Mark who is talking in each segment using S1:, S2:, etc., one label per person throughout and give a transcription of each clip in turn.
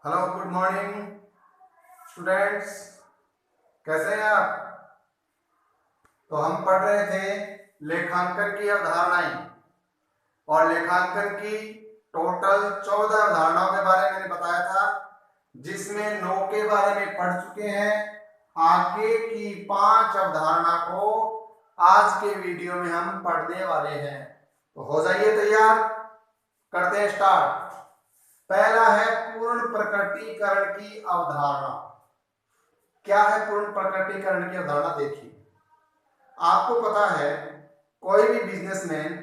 S1: Hello, good morning students. कैसे हैं आप? तो हम पढ़ रहे थे लेखांकन की अवधारणाएं, और लेखांकन की टोटल 14 अवधारणाओं के बारे में मैंने बताया था, जिसमें 9 के बारे में पढ़ चुके हैं। आगे की 5 अवधारणा को आज के वीडियो में हम पढ़ने वाले हैं। तो हो जाइए तैयार, करते हैं स्टार्ट। पहला है पूर्ण प्रकटीकरण की अवधारणा। क्या है पूर्ण प्रकटीकरण की अवधारणा? देखिए, आपको पता है कोई भी बिजनेसमैन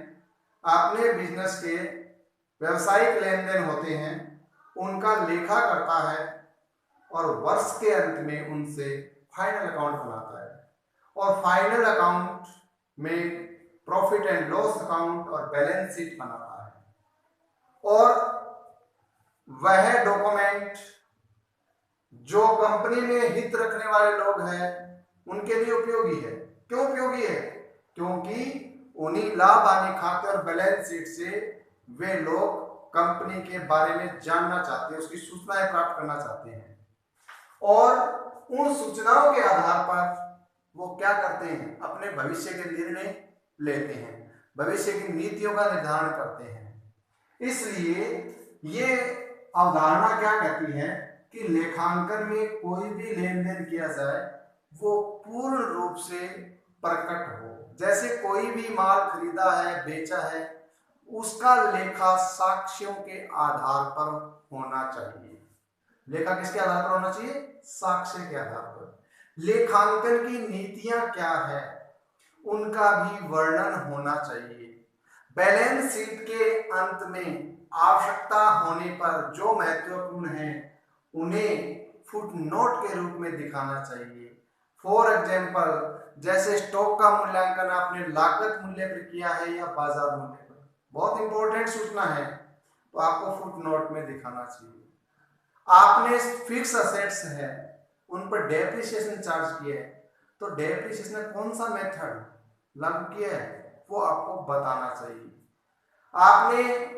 S1: अपने बिजनेस के व्यवसायिक लेन देन होते हैं, उनका लेखा करता है और वर्ष के अंत में उनसे फाइनल अकाउंट बनाता है। और फाइनल अकाउंट में प्रॉफिट एंड लॉस अकाउंट और बैलेंस शीट बनाता है। और वह डॉक्यूमेंट जो कंपनी में हित रखने वाले लोग हैं उनके लिए उपयोगी है। क्यों उपयोगी है? क्योंकि उन्हीं लाभ हानि खाते और बैलेंस शीट से वे लोग कंपनी के बारे में जानना चाहते हैं, उसकी सूचनाएं प्राप्त करना चाहते हैं, और उन सूचनाओं के आधार पर वो क्या करते हैं? अपने भविष्य के निर्णय लेते हैं, भविष्य की नीतियों का निर्धारण करते हैं। इसलिए ये अवधारणा क्या कहती है कि लेखांकन में कोई भी लेन देन किया जाए वो पूर्ण रूप से प्रकट हो। जैसे कोई भी माल खरीदा है, बेचा है, उसका लेखा साक्ष्यों के आधार पर होना चाहिए। लेखा किसके आधार पर होना चाहिए? साक्ष्य के आधार पर। लेखांकन की नीतियां क्या है उनका भी वर्णन होना चाहिए। बैलेंस शीट के अंत में आवश्यकता होने पर जो महत्वपूर्ण है उन्हें फुट नोट के रूप में दिखाना चाहिए। फॉर एग्जाम्पल, जैसे स्टॉक का मूल्यांकन आपने लागत मूल्य पर किया है या बाजार मूल्य पर, बहुत इंपॉर्टेंट सूचना है, तो आपको फुट नोट में दिखाना चाहिए। आपने फिक्स असेट्स है, उन पर डेप्रिसिएशन चार्ज किया है, तो डेप्रिसिएशन में कौन सा मेथड लागू किया है वो आपको बताना चाहिए। आपने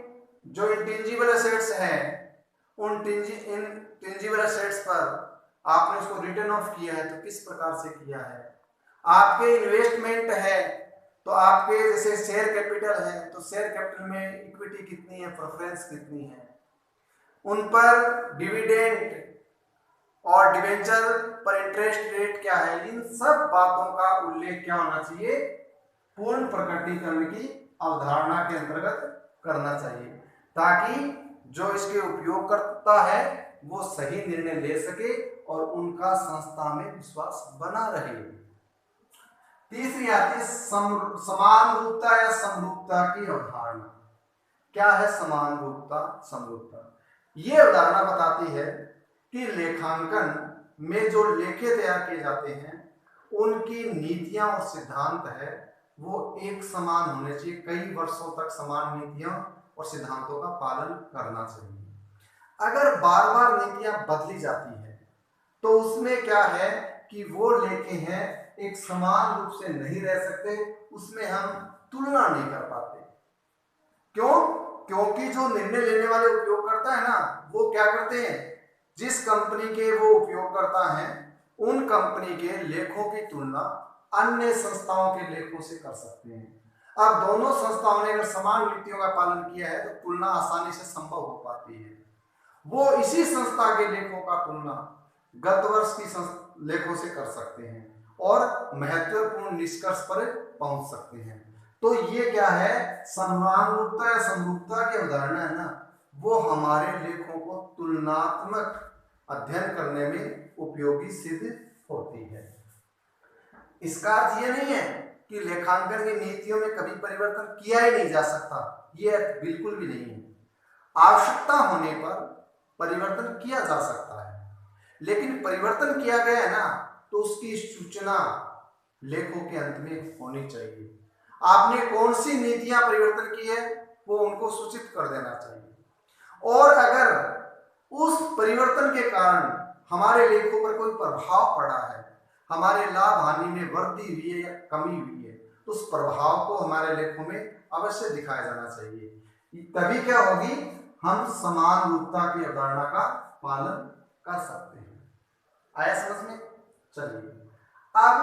S1: जो इंटेंजिबल एसेट्स है, उन इंटेंजिबल एसेट्स पर आपने उसको रिटर्न ऑफ किया है तो किस प्रकार से किया है। आपके इन्वेस्टमेंट है, तो आपके जैसे शेयर कैपिटल है, तो शेयर कैपिटल में इक्विटी कितनी है, प्रेफरेंस कितनी है, उन पर डिविडेंड और डिवेंचर पर इंटरेस्ट रेट क्या है, इन सब बातों का उल्लेख क्या होना चाहिए? पूर्ण प्रकटीकरण की अवधारणा के अंतर्गत करना चाहिए, ताकि जो इसके उपयोग करता है वो सही निर्णय ले सके और उनका संस्था में विश्वास बना रहे। तीसरी आती है समान रूपता या समरूपता की अवधारणा। क्या है समान रूपता, समरूपता? ये अवधारणा बताती है कि लेखांकन में जो लेखे तैयार किए जाते हैं उनकी नीतियां और सिद्धांत है वो एक समान होने चाहिए। कई वर्षों तक समान नीतियां और सिद्धांतों का पालन करना चाहिए। अगर बार बार नीतियां बदली जाती है तो उसमें क्या है कि वो लेखे हैं एक समान रूप से नहीं रह सकते, उसमें हम तुलना नहीं कर पाते। क्यों? क्योंकि जो निर्णय लेने वाले उपयोगकर्ता है ना, वो क्या करते हैं, जिस कंपनी के वो उपयोगकर्ता हैं उन कंपनी के लेखों की तुलना अन्य संस्थाओं के लेखों से कर सकते हैं। अब दोनों संस्थाओं ने अगर समान नीतियों का पालन किया है तो तुलना आसानी से संभव हो पाती है। वो इसी संस्था के लेखों का तुलना गत वर्ष की लेखों से कर सकते हैं और महत्वपूर्ण निष्कर्ष पर पहुंच सकते हैं। तो ये क्या है, समान रूपता या समरूपता की अवधारणा है ना, वो हमारे लेखों को तुलनात्मक अध्ययन करने में उपयोगी सिद्ध होती है। इसका अर्थ ये नहीं है कि लेखांकन की नीतियों में कभी परिवर्तन किया ही नहीं जा सकता, ये बिल्कुल भी नहीं है। आवश्यकता होने पर परिवर्तन किया जा सकता है, लेकिन परिवर्तन किया गया है ना तो उसकी सूचना लेखों के अंत में होनी चाहिए। आपने कौन सी नीतियां परिवर्तन की है वो उनको सूचित कर देना चाहिए। और अगर उस परिवर्तन के कारण हमारे लेखों पर कोई प्रभाव पड़ा है, हमारे लाभ हानि में वृद्धि हुई है या कमी हुई है, तो उस प्रभाव को हमारे लेखों में अवश्य दिखाया जाना चाहिए। तभी क्या होगी, हम समान रूपता की अवधारणा का पालन कर सकते हैं। आया समझ में? चलिए अब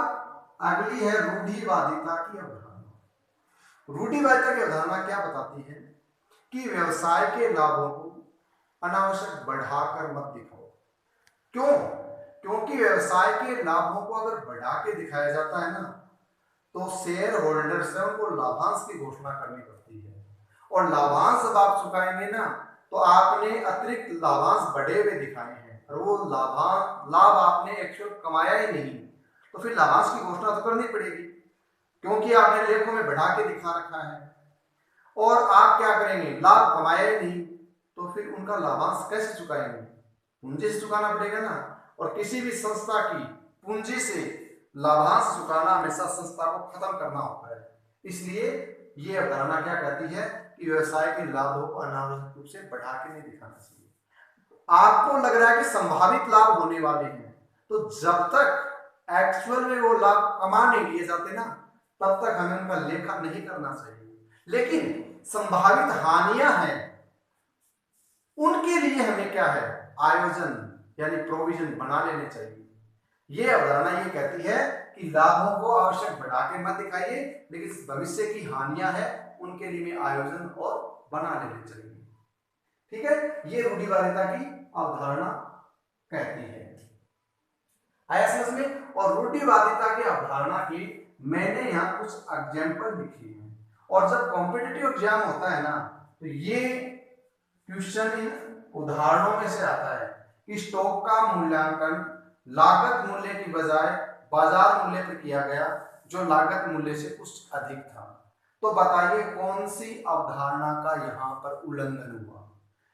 S1: अगली है रूढ़िवादिता की अवधारणा। रूढ़िवादिता की अवधारणा क्या बताती है कि व्यवसाय के लाभों को अनावश्यक बढ़ाकर मत दिखाओ। क्यों? क्योंकि व्यवसाय के लाभों को अगर बढ़ा के दिखाया जाता है ना, तो शेयर होल्डर्स है उनको लाभांश की घोषणा करनी पड़ती है, और लाभांश जब आप चुकाएंगे ना, तो आपने अतिरिक्त लाभांश बढ़े हुए दिखाए हैं और वो लाभ आपने एक्चुअल कमाया ही नहीं, तो फिर लाभांश की घोषणा तो करनी पड़ेगी, क्योंकि आपने लेखों में बढ़ा के दिखा रखा है। और आप क्या करेंगे, लाभ कमाया ही नहीं, तो फिर उनका लाभांश कैसे चुकाएंगे? पूंजी से चुकाना पड़ेगा ना, और किसी भी संस्था की पूंजी से लाभांश चुकाना हमेशा संस्था को खत्म करना होता है। इसलिए ये अवधारणा क्या कहती है कि व्यवसाय के लाभों को अनावश्यक रूप से बढ़ा के नहीं दिखाना चाहिए। आपको लग रहा है कि संभावित लाभ होने वाले हैं, तो जब तक एक्चुअल में वो लाभ कमा नहीं लिए जाते ना, तब तक हमें उनका लेखा नहीं करना चाहिए। लेकिन संभावित हानियां हैं, उनके लिए हमें क्या है, आयोजन यानी प्रोविजन बना लेने चाहिए। ये अवधारणा ये कहती है कि लाभों को आवश्यक बढ़ा के मत दिखाइए, लेकिन भविष्य की हानियां हैं उनके लिए आयोजन और बना लेने चाहिए। ठीक है, ये रूढ़िवादिता की अवधारणा कहती है। आया समझ में? और रूढ़िवादिता की अवधारणा की मैंने यहाँ कुछ एग्जाम्पल लिखे हैं, और जब कॉम्पिटिटिव एग्जाम होता है ना, तो ये क्वेश्चन इन उदाहरणों में से आता है कि स्टॉक का मूल्यांकन लागत मूल्य की बजाय बाजार मूल्य पर किया गया, जो लागत मूल्य से कुछ अधिक था। तो बताइए कौन सी अवधारणा का यहाँ पर उल्लंघन हुआ?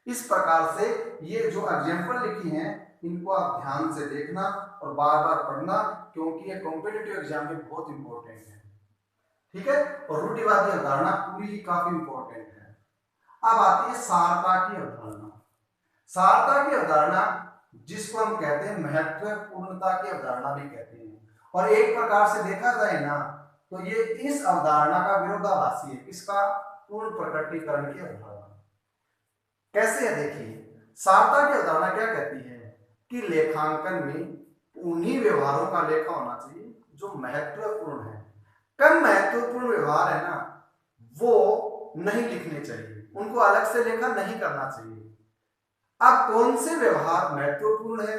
S1: इस प्रकार से ये जो एग्जाम्पल लिखी हैं, इनको आप ध्यान से देखना और बार बार पढ़ना, क्योंकि ये कॉम्पिटिटिव एग्जाम में बहुत इंपॉर्टेंट है। ठीक है, और रूढ़िवादी अवधारणा पूरी ही काफी इंपॉर्टेंट है। अब आती है सारता की अवधारणा। सारता की अवधारणा, जिसको हम कहते हैं महत्वपूर्णता की अवधारणा भी कहते हैं, और एक प्रकार से देखा जाए ना, तो ये इस अवधारणा का विरोधाभासी है। इसका पूर्ण प्रकटीकरण की अवधारणा कैसे है? देखिए, सारता की अवधारणा क्या कहती है कि लेखांकन में उन्हीं व्यवहारों का लेखा होना चाहिए जो महत्वपूर्ण है। कम महत्वपूर्ण व्यवहार है ना, वो नहीं लिखने चाहिए, उनको अलग से लेखा नहीं करना चाहिए। अब कौन से व्यवहार महत्वपूर्ण है,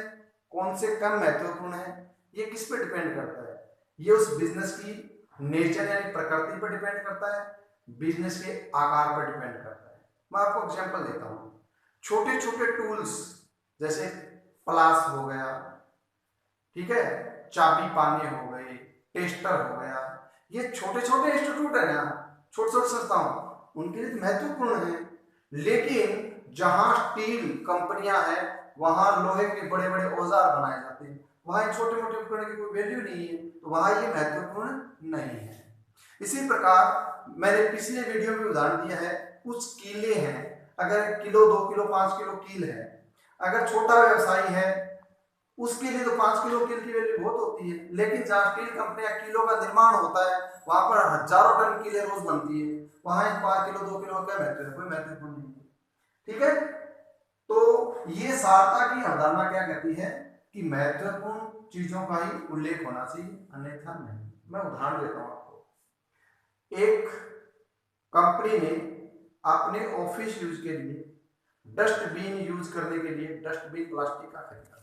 S1: कौन से कम महत्वपूर्ण है, ये किस पे डिपेंड करता है? ये उस बिजनेस की नेचर यानी प्रकृति पर डिपेंड करता है, बिजनेस के आकार पर डिपेंड करता है। मैं आपको एग्जांपल देता हूँ। छोटे छोटे टूल्स जैसे प्लास हो गया, ठीक है, चाबी पाने हो गए, टेस्टर हो गया, ये छोटे छोटे इंस्टीट्यूट है ना, छोटे छोटे संस्थाओं, उनके लिए महत्वपूर्ण है। लेकिन जहां स्टील कंपनियां हैं, वहां लोहे के बड़े बड़े औजार बनाए जाते हैं, वहां छोटे मोटे उपकरण की कोई वैल्यू नहीं है, तो वहां ये महत्वपूर्ण नहीं है। इसी प्रकार मैंने पिछले वीडियो में उदाहरण दिया है, कुछ कीले हैं, अगर किलो 2 किलो 5 किलो कील है, अगर छोटा व्यवसायी है उसके लिए तो 5 किलो कील की वैल्यू बहुत होती है। लेकिन जहाँ स्टील कंपनियां किलो का निर्माण होता है, वहां पर हजारों टन कीलें रोज बनती है, वहां 5 किलो 2 किलो का महत्व है? कोई महत्वपूर्ण नहीं है। ठीक है, तो ये सारता की अवधारणा क्या कहती है कि महत्वपूर्ण चीजों का ही उल्लेख होना चाहिए, अन्यथा नहीं। मैं उदाहरण देता हूं आपको। एक कंपनी ने अपने ऑफिस यूज के लिए डस्टबिन यूज करने के लिए डस्टबिन प्लास्टिक का खरीदा,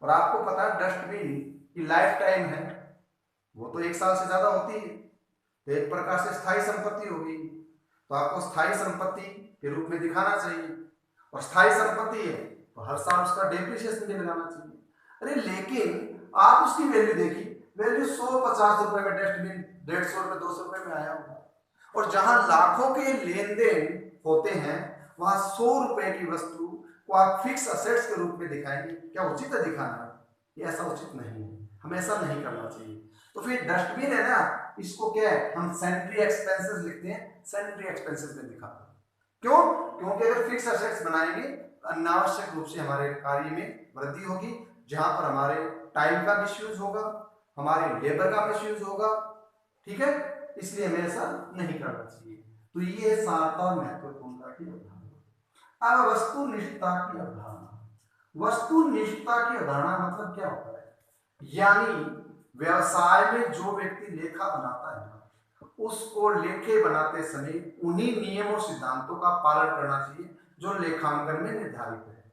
S1: और आपको पता है डस्टबिन की लाइफ टाइम है, वो तो 1 साल से ज्यादा होती है, तो एक प्रकार से स्थायी संपत्ति होगी, तो आपको स्थायी संपत्ति के रूप में दिखाना चाहिए, और स्थायी संपत्ति है तो हर साल उसका डेप्रिसिएशन भी लगाना चाहिए। अरे लेकिन आप उसकी वैल्यू देखी, वैल्यू 150 रुपए में डस्टबिन 150 रुपए 200 रुपए में आया होगा, और जहां लाखों के लेन देन होते हैं, वहां 100 रुपए की वस्तु को आप फिक्स असेट्स के रूप में दिखाएंगे। क्या उचित है दिखाना? ये ऐसा उचित नहीं है, हमें ऐसा नहीं करना चाहिए। तो फिर डस्टबिन है ना, इसको क्या है, हम सैनिटरी एक्सपेंसेस लिखते हैं, सैनिटरी एक्सपेंसेस में दिखाते हैं। क्यों? क्योंकि अगर फिक्स असेट्स बनाएंगे तो अनावश्यक रूप से हमारे कार्य में वृद्धि होगी, जहां पर हमारे टाइम का मिसयूज होगा, हमारे लेबर का मिसयूज होगा। ठीक है, इसलिए हमें ऐसा नहीं करना चाहिए। तो ये सारता और महत्वपूर्णता की अवधारणा। अब वस्तुनिष्ठता की अवधारणा, वस्तुनिष्ठता की अवधारणा मतलब क्या होता है, यानी व्यवसाय में जो व्यक्ति लेखा बनाता है उसको लेखे बनाते समय उन्हीं नियमों सिद्धांतों का पालन करना चाहिए जो लेखांकन में निर्धारित है।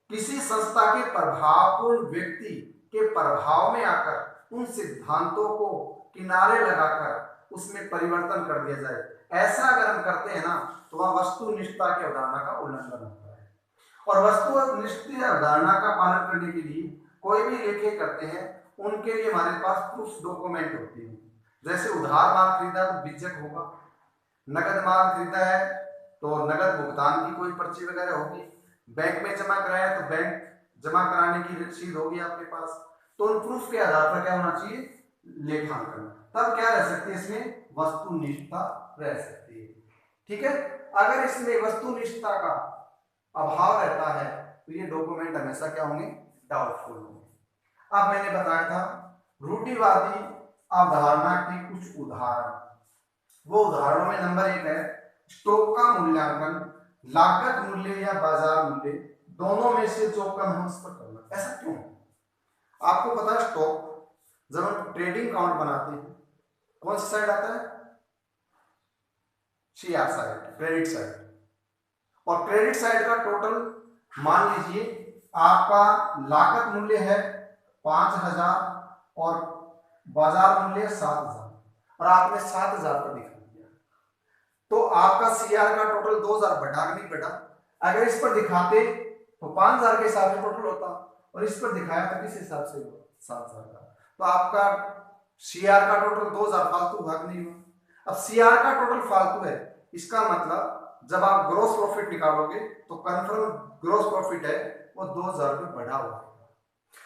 S1: किसी संस्था के प्रभावपूर्ण व्यक्ति के प्रभाव में आकर उन सिद्धांतों को किनारे लगाकर उसमें परिवर्तन कर दिया जाए, ऐसा अगर हम करते हैं ना तो वह वस्तुनिष्ठता की अवधारणा का उल्लंघन होता है। और वस्तुनिष्ठ अवधारणा का पालन करने के लिए कोई भी लेखे करते हैं उनके लिए हमारे पास प्रूफ डॉक्यूमेंट होते हैं। जैसे उधार माल खरीदा तो बीजक होगा, नगद माल खरीदा है तो नगद भुगतान की कोई पर्ची वगैरह होगी, बैंक में जमा कराया तो बैंक जमा कराने की रसीद होगी आपके पास। तो उन प्रूफ के आधार पर क्या होना चाहिए, लेखांकन, तब क्या रह सकती है इसमें वस्तुनिष्ठता रह सकती है। ठीक है, अगर इसमें वस्तुनिष्ठता का अभाव रहता है तो ये डॉक्यूमेंट हमेशा क्या होंगे, डाउटफुल होंगे। अब मैंने बताया था रूढ़िवादी अवधारणा के कुछ उदाहरण, वो उदाहरणों में नंबर 1 है स्टॉक का मूल्यांकन लागत मूल्य या बाजार मूल्य दोनों में से जो कम है उस पर करना। ऐसा क्यों? आपको पता है स्टॉक जब हम ट्रेडिंग अकाउंट बनाते हैं कौन सी साइड आता है, CR साइड, क्रेडिट साइड। और क्रेडिट साइड का टोटल मान लीजिए आपका लागत मूल्य है 5,000 और बाजार मूल्य 7,000 और आपने 7,000 पर दिखा दिया, तो आपका CR का टोटल 2,000 बढ़ा कि नहीं बढ़ा? अगर इस पर दिखाते तो 5,000 के हिसाब से टोटल होता और इस पर दिखाया तो किस हिसाब से हुआ, 7,000 का, तो आपका CR का टोटल 2,000 फालतू भाग नहीं हुआ। अब CR का टोटल फालतू है, इसका मतलब जब आप ग्रोस प्रॉफिट निकालोगे तो कंफर्म ग्रोस प्रॉफिट है वो 2,000 रुपये बढ़ा हुआ है।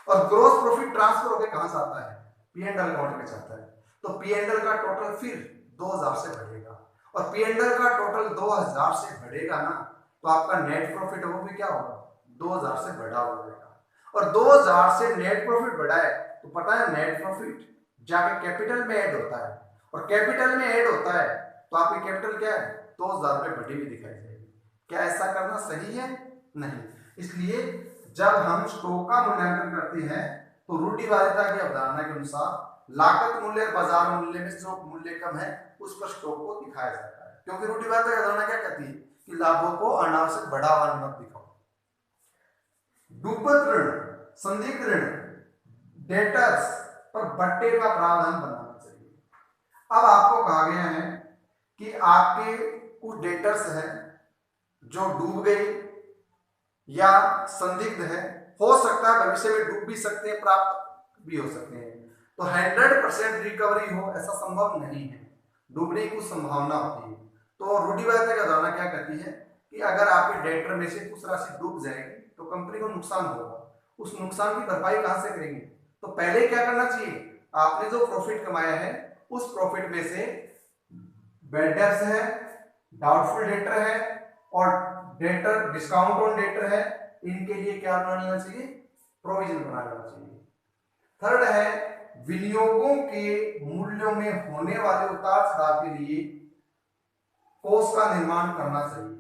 S1: और ग्रोस प्रॉफिट ट्रांसफर होकर कहां से आता है, P&L अकाउंट में जाता है, तो P&L का टोटल फिर 2,000 से बढ़ेगा और P&L का टोटल 2,000 से बढ़ेगा ना तो आपका नेट प्रॉफिट वो भी क्या होगा, 2,000 से बढ़ा हो जाएगा। और 2,000 से नेट प्रॉफिट बढ़ा है तो पता है नेट प्रॉफिट जाके कैपिटल में ऐड होता है और कैपिटल में ऐड होता है तो आपकी कैपिटल क्या है, 2,000 रुपये बढ़ी हुई दिखाई जाएगी। क्या ऐसा करना सही है? नहीं। इसलिए जब हम स्टॉक का मूल्यांकन करते हैं तो रूढ़िवादिता की अवधारणा के अनुसार लागत मूल्य बाजार मूल्य में जो मूल्य कम है उस पर स्टॉक को दिखाया जाता है, क्योंकि रूढ़िवादिता की अवधारणा क्या कहती है कि लाभों को अनावश्यक बढ़ावा मत दिखाओ। डूबत ऋण, संदिग्ध ऋण, डेटर्स पर बट्टे का प्रावधान बनाना चाहिए। अब आपको कहा गया है कि आपके कुछ डेटर्स हैं जो डूब गई या संदिग्ध है, हो सकता है भविष्य में डूब भी सकते हैं, प्राप्त भी हो सकते हैं, तो 100% रिकवरी हो ऐसा संभव नहीं है, डूबने की कुछ संभावना होती है। तो रूढ़िवादिता की अवधारणा क्या कहती है कि अगर आपके डेटर में से कुछ राशि डूब जाएगी तो कंपनी को नुकसान होगा, उस नुकसान की भरपाई कहां से करेंगे, तो पहले क्या करना चाहिए, आपने जो प्रॉफिट कमाया है उस प्रॉफिट में से बैड डेट्स है, डाउटफुल डेटर है और डेटर डिस्काउंट ऑन डेटर है, इनके लिए क्या बना लेना चाहिए, प्रोविजन बना लेना चाहिए। थर्ड है विनियोगों के मूल्यों में होने वाले उतार चढ़ाव के लिए कोष का निर्माण करना चाहिए।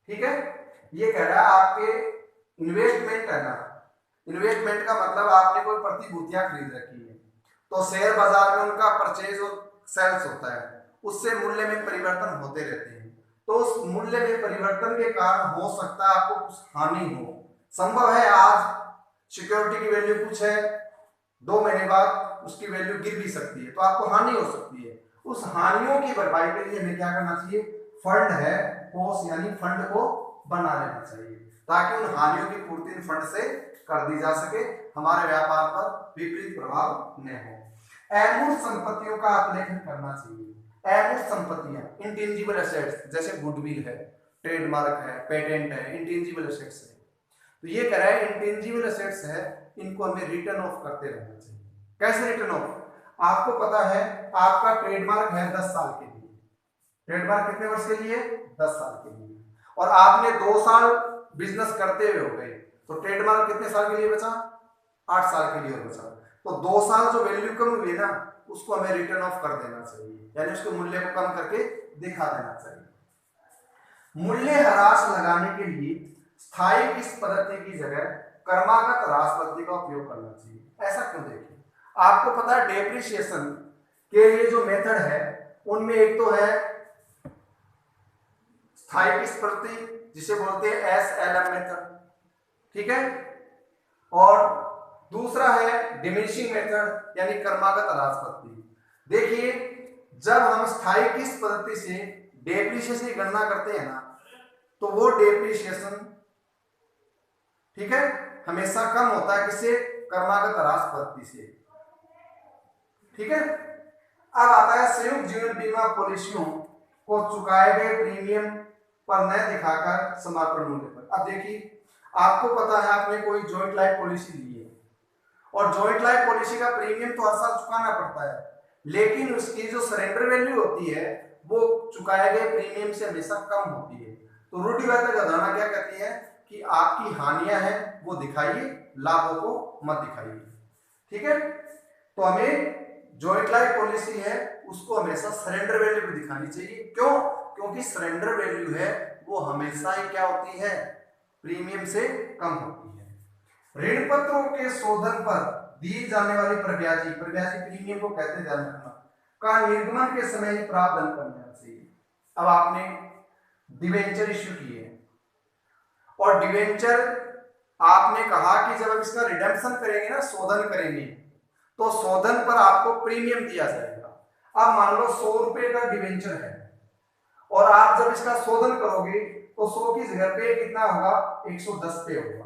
S1: ठीक है, ये कह रहा है आपके इन्वेस्टमेंट है ना, इन्वेस्टमेंट का मतलब आपने कोई प्रतिभूतियां खरीद रखी है तो शेयर बाजार में उनका परचेज और सेल्स होता है, उससे मूल्य में परिवर्तन होते रहते हैं, तो उस मूल्य में परिवर्तन के कारण हो सकता है आपको कुछ हानि हो। संभव है आज सिक्योरिटी की वैल्यू कुछ है, 2 महीने बाद उसकी वैल्यू गिर भी सकती है तो आपको हानि हो सकती है। उस हानियों की भरपाई के लिए हमें क्या करना चाहिए, फंड है, कोष यानी फंड को बना लेना चाहिए ताकि उन हानियों की पूर्ति फंड से कर दी जा सके, हमारे व्यापार पर विपरीत प्रभाव न हो। अमूर्त संपत्तियों का आलेखन करना चाहिए। अमूर्त संपत्तियां इंटेंजिबल एसेट्स जैसे गुडविल है, ट्रेडमार्क है, पेटेंट है, इंटेंजिबल एसेट्स है, तो ये कह रहा है इंटेंजिबल एसेट्स है, इनको हमें रिटर्न ऑफ करते रहना चाहिए। कैसे रिटर्न ऑफ, आपको पता है आपका ट्रेडमार्क है 10 साल के लिए, ट्रेडमार्क कितने वर्ष के लिए, 10 साल के लिए, और आपने 2 साल बिजनेस करते हुए हो गए तो ट्रेडमार्क कितने साल के लिए बचा, 8 साल के लिए बचा, तो 2 साल जो वैल्यू कम हुई ना उसको हमें रिटर्न ऑफ कर देना चाहिए, यानी उसके मूल्य को कम करके दिखा देना चाहिए। मूल्यह्रास लगाने के लिए स्थायी किस पद्धति की जगह क्रमागत ह्रास पद्धति का उपयोग करना चाहिए? ऐसा क्यों? देखिए, आपको पता है डेप्रिसिएशन के लिए जो मेथड है उनमें एक तो है स्थायी किस पद्धति जिसे बोलते हैं SLM मेथड, ठीक है, और दूसरा है डिमिनिशिंग मेथड यानी क्रमागत ह्रास पद्धति। देखिए, जब हम स्थायी किस पद्धति से डेप्रिसिएशन की गणना करते हैं ना, तो वो डेप्रिसिएशन, ठीक है, हमेशा कम होता है किससे? क्रमागत ह्रास पद्धति से, ठीक है। अब आता है संयुक्त जीवन बीमा पॉलिसियों को चुकाए गए प्रीमियम पर न दिखाकर समर्पण मूल्य पर। अब देखिए, आपको पता है आपने कोई जॉइंट लाइफ पॉलिसी ली है और जॉइंट लाइफ पॉलिसी का प्रीमियम तो हर साल चुकाना पड़ता है, लेकिन उसकी जो सरेंडर वैल्यू होती है वो चुकाए गए प्रीमियम से हमेशा कम होती है। तो रूढ़िवादी अवधारणा क्या कहती है कि आपकी हानियां हैं वो दिखाइए, लाभों को मत दिखाइए, ठीक है। तो हमें जॉइंट लाइफ पॉलिसी है उसको हमेशा सरेंडर वैल्यू भी दिखानी चाहिए। क्यों? क्योंकि सरेंडर वैल्यू है वो हमेशा ही क्या होती है? प्रीमियम से कम होती है। ऋण पत्रों के शोधन पर दी जाने वाली प्रब्याजी प्रीमियम को कहते ध्यान रखना, का निर्गमन के समय ही प्रावधान करना चाहिए। अब आपने डिवेंचर इश्यू किए और डिवेंचर आपने कहा कि जब हम इसका रिडेम्पशन करेंगे ना, शोधन करेंगे, तो शोधन पर आपको प्रीमियम दिया जाएगा। अब मान लो 100 रुपए का डिवेंचर है और आप जब इसका शोधन करोगे तो 100 की जगह पे कितना होगा? 110 पे होगा।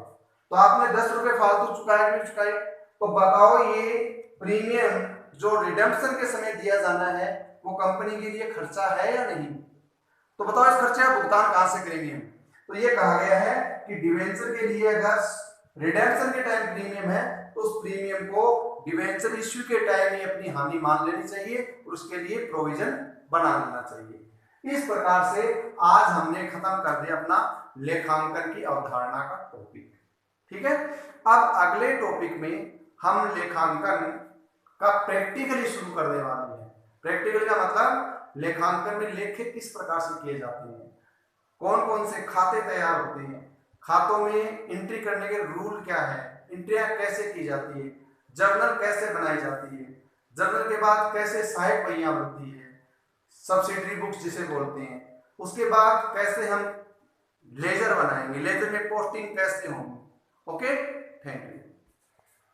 S1: तो आपने 10 रुपए फालतू चुकाए नहीं चुकाए? तो बताओ ये प्रीमियम जो रिडेम्पशन के समय दिया जाना है वो कंपनी के लिए खर्चा है या नहीं? तो बताओ इस खर्चे का भुगतान कहां से करेंगे हम? तो ये कहा गया है कि डिवेंचर के लिए अगर रिडेम्पशन के टाइम प्रीमियम है तो उस प्रीमियम को डिवेंचर इश्यू के टाइम ही अपनी हानि मान लेनी चाहिए और उसके लिए प्रोविजन बना लेना चाहिए। इस प्रकार से आज हमने खत्म कर दिया अपना लेखांकन की अवधारणा का टॉपिक, ठीक है। अब अगले टॉपिक में हम लेखांकन का प्रैक्टिकली शुरू करने वाले हैं। प्रैक्टिकल का मतलब लेखांकन में लेखे किस प्रकार से किए जाते हैं, कौन कौन से खाते तैयार होते हैं, खातों में एंट्री करने के रूल क्या है, एंट्रियां कैसे की जाती है, जर्नल कैसे बनाई जाती है, जर्नल के बाद कैसे सहायक पहिया बनती है, सब्सिडरी बुक्स जिसे बोलते हैं, उसके बाद कैसे हम लेजर बनाएंगे, लेजर में पोस्टिंग कैसे होंगी। Okay, thank you.